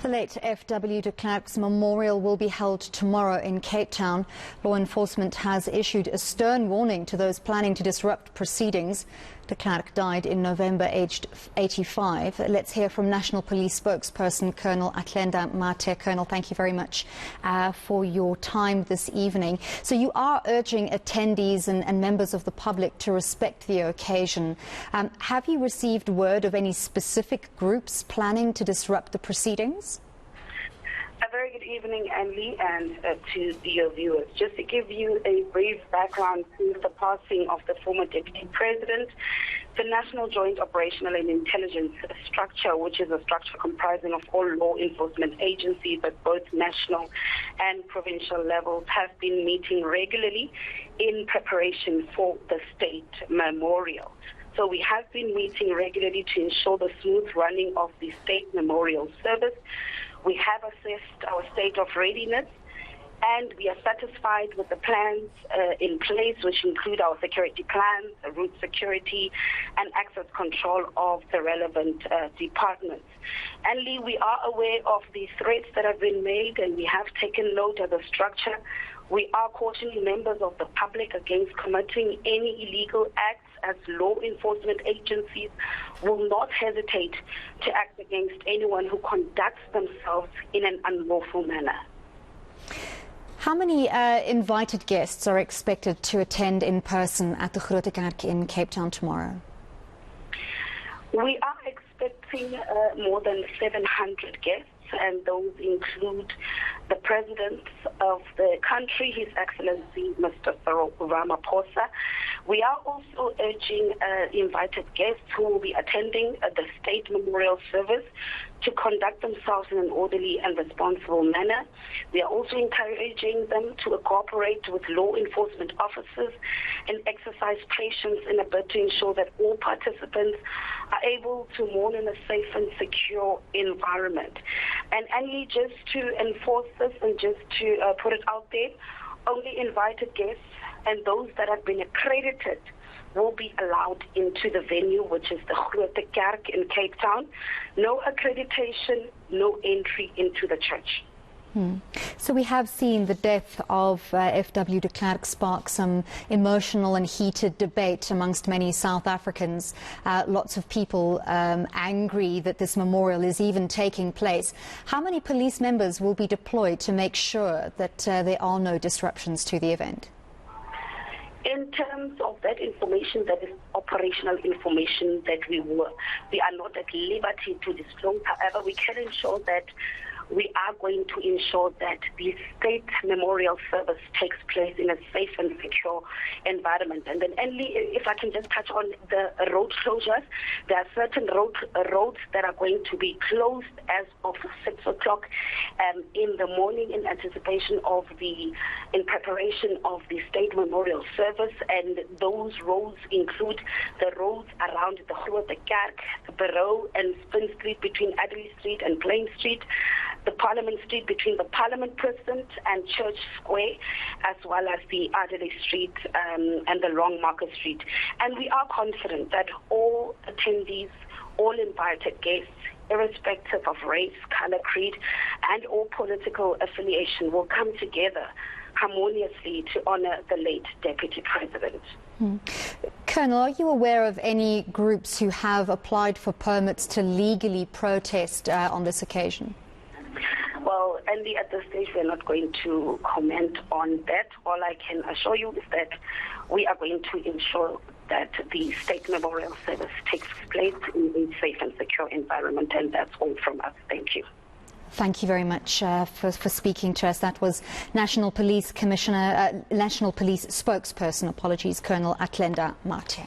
The late FW De Klerk's memorial will be held tomorrow in Cape Town. Law enforcement has issued a stern warning to those planning to disrupt proceedings. De Klerk died in November, aged 85. Let's hear from National Police Spokesperson Colonel Athlenda. Mathe. Colonel, thank you very much for your time this evening. So you are urging attendees and members of the public to respect the occasion. Have you received word of any specific groups planning to disrupt the proceedings? A very good evening, Andy, and to your viewers. Just to give you a brief background to the passing of the former Deputy President, the National Joint Operational and Intelligence Structure, which is a structure comprising of all law enforcement agencies at both national and provincial levels, have been meeting regularly in preparation for the state memorial. So we have been meeting regularly to ensure the smooth running of the state memorial service. We have assessed our state of readiness, and we are satisfied with the plans in place, which include our security plans, route security, and access control of the relevant departments. And Lee, we are aware of the threats that have been made, and we have taken note of the structure. We are cautioning members of the public against committing any illegal acts, as law enforcement agencies will not hesitate to act against anyone who conducts themselves in an unlawful manner. How many invited guests are expected to attend in person at the FW De Klerk in Cape Town tomorrow? We are expecting more than 700 guests, and those include the President of the country, His Excellency Mr. Ramaphosa. We are also urging invited guests who will be attending the State Memorial Service to conduct themselves in an orderly and responsible manner. We are also encouraging them to cooperate with law enforcement officers and exercise patience in a bid to ensure that all participants are able to mourn in a safe and secure environment. And only just to enforce this and just to put it out there, only invited guests and those that have been accredited will be allowed into the venue, which is the FW De Klerk in Cape Town. No accreditation, no entry into the church. So we have seen the death of FW De Klerk spark some emotional and heated debate amongst many South Africans. Lots of people angry that this memorial is even taking place. How many police members will be deployed to make sure that there are no disruptions to the event? In terms of that information, that is operational information that we are not at liberty to disclose. However, we can ensure that we are going to ensure that the state memorial service takes place in a safe and secure environment. And then, if I can just touch on the road closures, there are certain roads that are going to be closed as of 6 o'clock in the morning in anticipation of in preparation of the state memorial service. And those roads include the roads around the FW De Klerk, the Barrow and Spin Street between Adderley Street and Plain Street, the Parliament Street between the Parliament Precinct and Church Square, as well as the Adderley Street and the Long Market Street. And we are confident that all attendees, all invited guests, irrespective of race, color, creed, and or political affiliation, will come together harmoniously to honor the late Deputy President. Colonel, are you aware of any groups who have applied for permits to legally protest on this occasion? Well, Andy, at this stage, we're not going to comment on that. All I can assure you is that we are going to ensure that the state memorial service takes place in a safe and secure environment, and that's all from us. Thank you. Thank you very much for speaking to us. That was National Police Spokesperson, Colonel Athlenda Mathe.